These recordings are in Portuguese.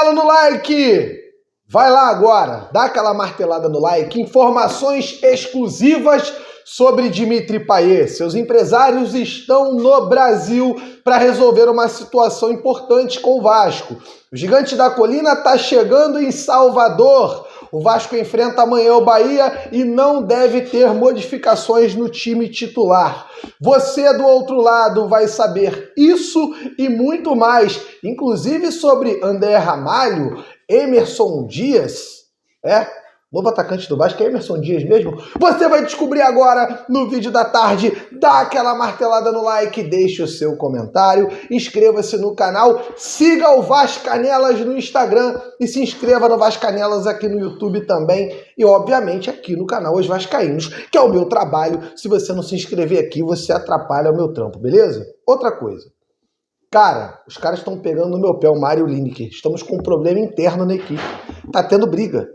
martelo no like! Vai lá agora, dá aquela martelada no like, informações exclusivas sobre Dimitri Payet. Seus empresários estão no Brasil para resolver uma situação importante com o Vasco. O Gigante da Colina está chegando em Salvador. O Vasco enfrenta amanhã o Bahia e não deve ter modificações no time titular. Você do outro lado vai saber isso e muito mais, inclusive sobre André Ramalho, Emerson Dias, novo atacante do Vasco, é Emerson Dias mesmo? Você vai descobrir agora no vídeo da tarde. Dá aquela martelada no like, deixe o seu comentário, inscreva-se no canal, siga o Vascanelas no Instagram e se inscreva no Vascanelas aqui no YouTube também e, obviamente, aqui no canal Os Vascaínos, que é o meu trabalho. Se você não se inscrever aqui, você atrapalha o meu trampo, beleza? Outra coisa. Cara, os caras estão pegando no meu pé, o Mário Lineker. Estamos com um problema interno na equipe. Tá tendo briga.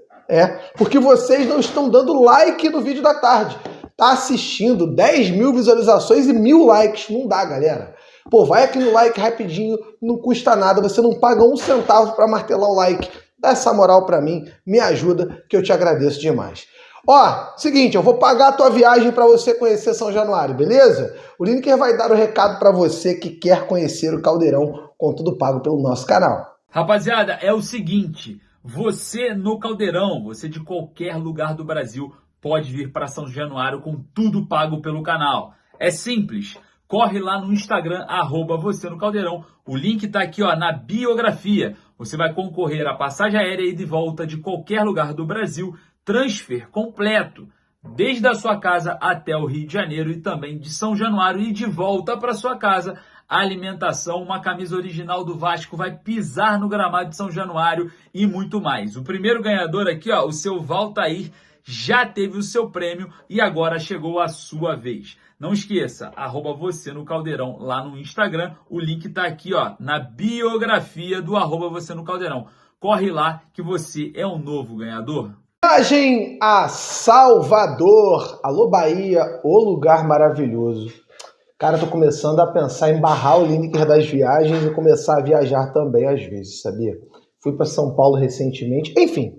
Porque vocês não estão dando like no vídeo da tarde. Tá assistindo 10 mil visualizações e 1000 likes. Não dá, galera. Pô, vai aqui no like rapidinho, não custa nada. Você não paga um centavo pra martelar o like. Dá essa moral pra mim, me ajuda, que eu te agradeço demais. Seguinte, eu vou pagar a tua viagem para você conhecer São Januário, beleza? O Lineker vai dar o recado para você que quer conhecer o Caldeirão, com tudo pago pelo nosso canal. Rapaziada, é o seguinte, você no Caldeirão, você de qualquer lugar do Brasil, pode vir para São Januário com tudo pago pelo canal. É simples, corre lá no Instagram, @você no Caldeirão. O link tá aqui na biografia. Você vai concorrer a passagem aérea e de volta de qualquer lugar do Brasil, transfer completo, desde a sua casa até o Rio de Janeiro e também de São Januário e de volta para sua casa. Alimentação, uma camisa original do Vasco, vai pisar no gramado de São Januário e muito mais. O primeiro ganhador aqui, o seu Valtair, já teve o seu prêmio e agora chegou a sua vez. Não esqueça, @você no Caldeirão lá no Instagram. O link tá aqui, na biografia do @você no Caldeirão. Corre lá que você é um novo ganhador. Viagem a Salvador. Alô, Bahia, o lugar maravilhoso. Cara, tô começando a pensar em barrar o Lineker das viagens e começar a viajar também às vezes, sabia? Fui para São Paulo recentemente. Enfim,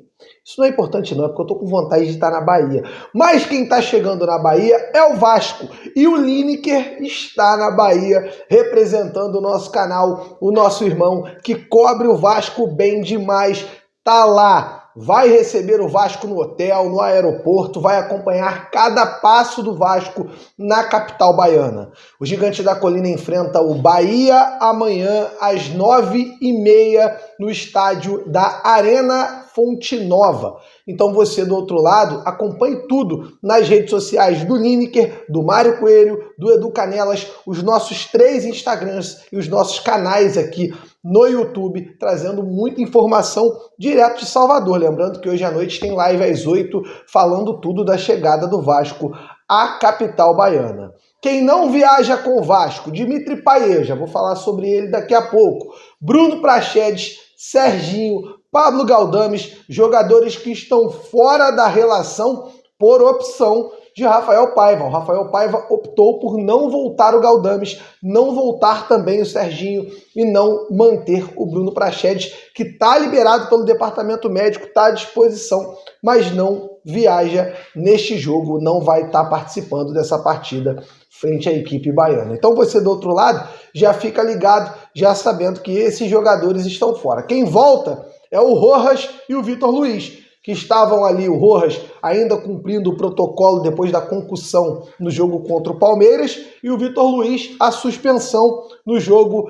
isso não é importante não, é porque eu tô com vontade de estar na Bahia. Mas quem tá chegando na Bahia é o Vasco. E o Lineker está na Bahia, representando o nosso canal, o nosso irmão, que cobre o Vasco bem demais. Tá lá. Vai receber o Vasco no hotel, no aeroporto, vai acompanhar cada passo do Vasco na capital baiana. O Gigante da Colina enfrenta o Bahia amanhã às 9h30 no estádio da Arena Fonte Nova. Então você do outro lado, acompanhe tudo nas redes sociais do Lineker, do Mário Coelho, do Edu Canelas, os nossos 3 Instagrams e os nossos canais aqui no YouTube, trazendo muita informação direto de Salvador. Lembrando que hoje à noite tem live às 8, falando tudo da chegada do Vasco à capital baiana. Quem não viaja com o Vasco, Dimitri Payet, já vou falar sobre ele daqui a pouco. Bruno Prachedes, Serginho, Pablo Galdames, jogadores que estão fora da relação por opção de Rafael Paiva. O Rafael Paiva optou por não voltar o Galdames, não voltar também o Serginho e não manter o Bruno Prachedes, que está liberado pelo departamento médico, está à disposição, mas não viaja neste jogo, não vai estar participando dessa partida frente à equipe baiana. Então você do outro lado já fica ligado, já sabendo que esses jogadores estão fora. Quem volta é o Rojas e o Vitor Luiz, que estavam ali, o Rojas ainda cumprindo o protocolo depois da concussão no jogo contra o Palmeiras, e o Vitor Luiz a suspensão no jogo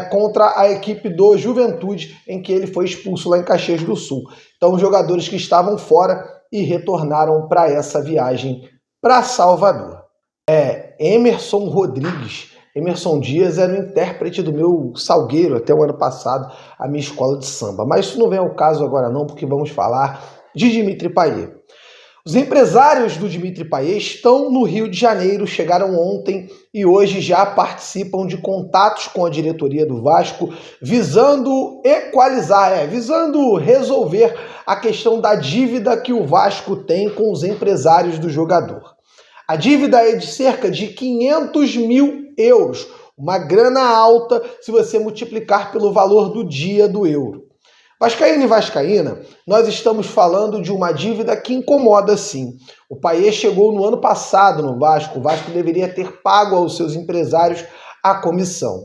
contra a equipe do Juventude, em que ele foi expulso lá em Caxias do Sul. Então os jogadores que estavam fora e retornaram para essa viagem para Salvador. Emerson Rodrigues. Emerson Dias era o intérprete do meu Salgueiro até o ano passado, a minha escola de samba. Mas isso não vem ao caso agora não, porque vamos falar de Dimitri Payet. Os empresários do Dimitri Payet estão no Rio de Janeiro, chegaram ontem e hoje já participam de contatos com a diretoria do Vasco, visando equalizar, visando resolver a questão da dívida que o Vasco tem com os empresários do jogador. A dívida é de cerca de 500 mil euros, uma grana alta se você multiplicar pelo valor do dia do euro. Vascaíno e vascaína, nós estamos falando de uma dívida que incomoda sim. O Payet chegou no ano passado no Vasco, o Vasco deveria ter pago aos seus empresários a comissão.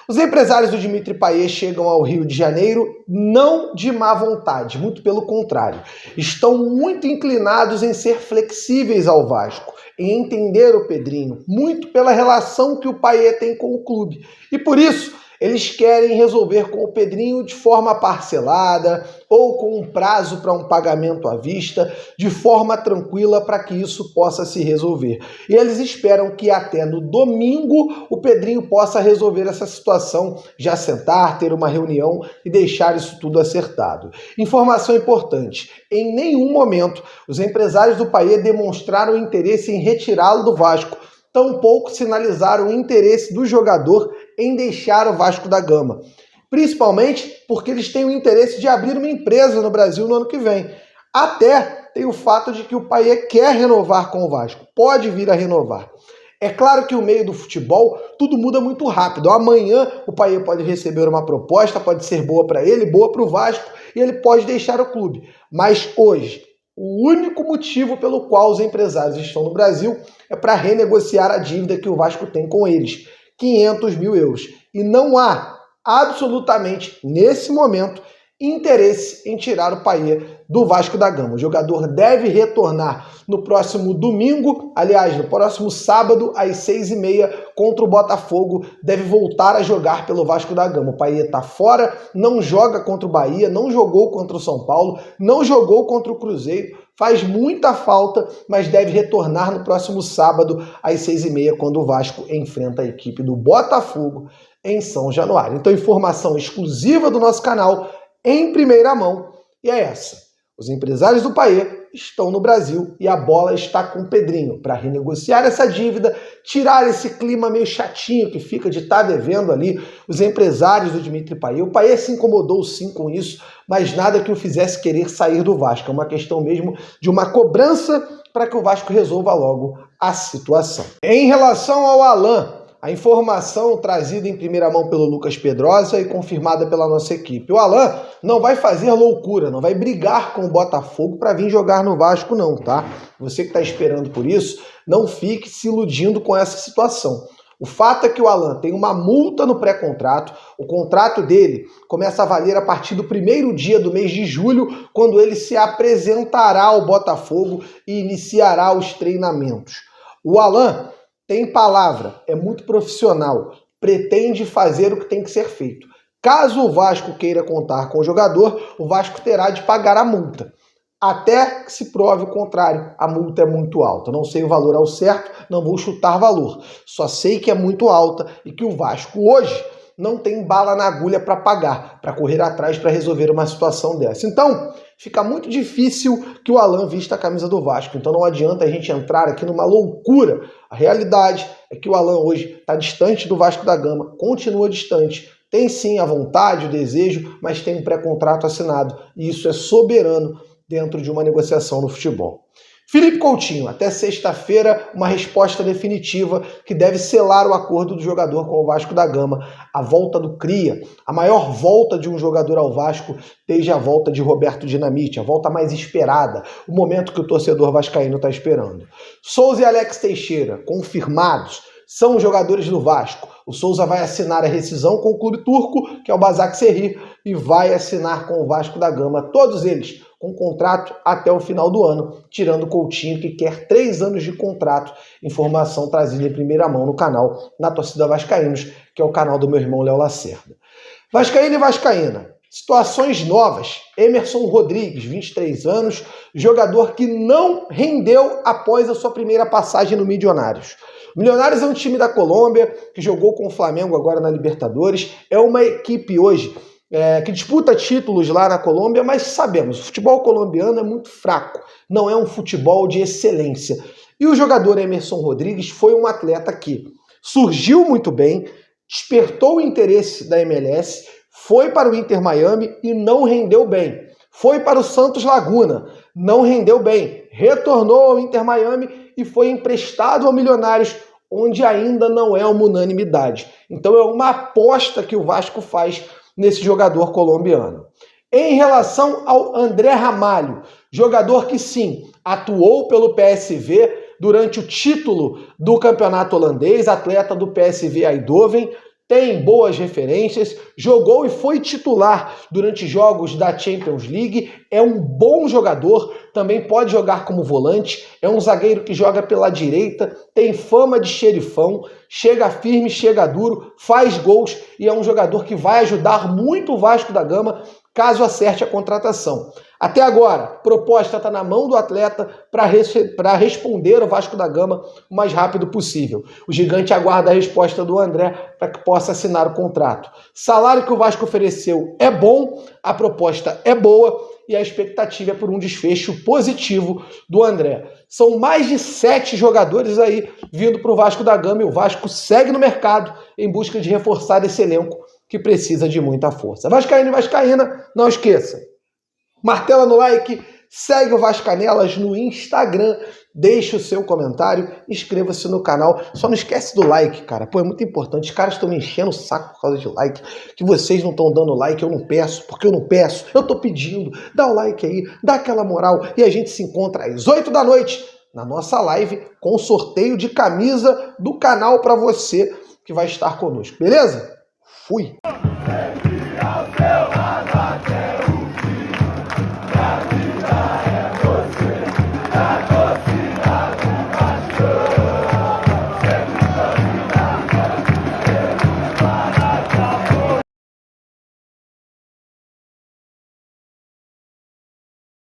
Os empresários do Dimitri Payet chegam ao Rio de Janeiro não de má vontade, muito pelo contrário. Estão muito inclinados em ser flexíveis ao Vasco, em entender o Pedrinho, muito pela relação que o Payet tem com o clube. E por isso, eles querem resolver com o Pedrinho de forma parcelada ou com um prazo para um pagamento à vista, de forma tranquila para que isso possa se resolver. E eles esperam que até no domingo o Pedrinho possa resolver essa situação, já sentar, ter uma reunião e deixar isso tudo acertado. Informação importante, em nenhum momento os empresários do Payet demonstraram interesse em retirá-lo do Vasco, tampouco sinalizaram o interesse do jogador em deixar o Vasco da Gama. Principalmente porque eles têm o interesse de abrir uma empresa no Brasil no ano que vem. Até tem o fato de que o Payet quer renovar com o Vasco, pode vir a renovar. É claro que o meio do futebol, tudo muda muito rápido. Amanhã o Payet pode receber uma proposta, pode ser boa para ele, boa para o Vasco, e ele pode deixar o clube. Mas hoje, o único motivo pelo qual os empresários estão no Brasil é para renegociar a dívida que o Vasco tem com eles, 500 mil euros. E não há, absolutamente, nesse momento, interesse em tirar o Payet do Vasco da Gama. O jogador deve retornar no próximo domingo, aliás, no próximo sábado, às 6h30, contra o Botafogo, deve voltar a jogar pelo Vasco da Gama. O Payet está fora, não joga contra o Bahia, não jogou contra o São Paulo, não jogou contra o Cruzeiro, faz muita falta, mas deve retornar no próximo sábado, às 6h30, quando o Vasco enfrenta a equipe do Botafogo em São Januário. Então, informação exclusiva do nosso canal, em primeira mão, e é essa. Os empresários do Payet estão no Brasil e a bola está com o Pedrinho para renegociar essa dívida, tirar esse clima meio chatinho que fica de estar devendo ali os empresários do Dimitri Payet. O Payet se incomodou sim com isso, mas nada que o fizesse querer sair do Vasco. É uma questão mesmo de uma cobrança para que o Vasco resolva logo a situação. Em relação ao Alan, a informação trazida em primeira mão pelo Lucas Pedrosa e confirmada pela nossa equipe. O Alan não vai fazer loucura, não vai brigar com o Botafogo para vir jogar no Vasco não, tá? Você que está esperando por isso, não fique se iludindo com essa situação. O fato é que o Alan tem uma multa no pré-contrato, o contrato dele começa a valer a partir do primeiro dia do mês de julho, quando ele se apresentará ao Botafogo e iniciará os treinamentos. O Alan tem palavra, é muito profissional, pretende fazer o que tem que ser feito. Caso o Vasco queira contar com o jogador, o Vasco terá de pagar a multa. Até que se prove o contrário, a multa é muito alta. Não sei o valor ao certo, não vou chutar valor. Só sei que é muito alta e que o Vasco hoje não tem bala na agulha para pagar, para correr atrás para resolver uma situação dessa. Então, fica muito difícil que o Alan vista a camisa do Vasco. Então não adianta a gente entrar aqui numa loucura. A realidade é que o Alan hoje está distante do Vasco da Gama, continua distante. Tem sim a vontade, o desejo, mas tem um pré-contrato assinado. E isso é soberano dentro de uma negociação no futebol. Felipe Coutinho, até sexta-feira, uma resposta definitiva que deve selar o acordo do jogador com o Vasco da Gama. A volta do Cria, a maior volta de um jogador ao Vasco desde a volta de Roberto Dinamite, a volta mais esperada, o momento que o torcedor vascaíno está esperando. Souza e Alex Teixeira, confirmados, são os jogadores do Vasco. O Souza vai assinar a rescisão com o clube turco, que é o Başakşehir, e vai assinar com o Vasco da Gama, todos eles com contrato até o final do ano, tirando o Coutinho, que quer 3 anos de contrato. Informação trazida em primeira mão no canal Na Torcida Vascaínos, que é o canal do meu irmão Léo Lacerda. Vascaíno e vascaína, situações novas. Emerson Rodrigues, 23 anos, jogador que não rendeu após a sua primeira passagem no Milionários. O Milionários é um time da Colômbia, que jogou com o Flamengo agora na Libertadores, é uma equipe hoje que disputa títulos lá na Colômbia, mas sabemos, o futebol colombiano é muito fraco, não é um futebol de excelência. E o jogador Emerson Rodrigues foi um atleta que surgiu muito bem, despertou o interesse da MLS, foi para o Inter Miami e não rendeu bem. Foi para o Santos Laguna, não rendeu bem. Retornou ao Inter Miami e foi emprestado ao Milionários, onde ainda não é uma unanimidade. Então é uma aposta que o Vasco faz nesse jogador colombiano. Em relação ao André Ramalho, jogador que sim, atuou pelo PSV durante o título do campeonato holandês, atleta do PSV Eindhoven, tem boas referências, jogou e foi titular durante jogos da Champions League, é um bom jogador, também pode jogar como volante, é um zagueiro que joga pela direita, tem fama de xerifão, chega firme, chega duro, faz gols e é um jogador que vai ajudar muito o Vasco da Gama caso acerte a contratação. Até agora, a proposta está na mão do atleta para responder o Vasco da Gama o mais rápido possível. O gigante aguarda a resposta do André para que possa assinar o contrato. Salário que o Vasco ofereceu é bom, a proposta é boa e a expectativa é por um desfecho positivo do André. São mais de 7 jogadores aí vindo para o Vasco da Gama e o Vasco segue no mercado em busca de reforçar esse elenco que precisa de muita força. Vascaíno e Vascaína, não esqueça. Martela no like, segue o Vascanelas no Instagram, deixe o seu comentário, inscreva-se no canal. Só não esquece do like, cara. Pô, é muito importante. Os caras estão me enchendo o saco por causa de like. Que vocês não estão dando like, eu não peço. Porque eu não peço, eu tô pedindo. Dá o like aí, dá aquela moral. E a gente se encontra às 8 da noite na nossa live com o sorteio de camisa do canal para você que vai estar conosco. Beleza? Fui!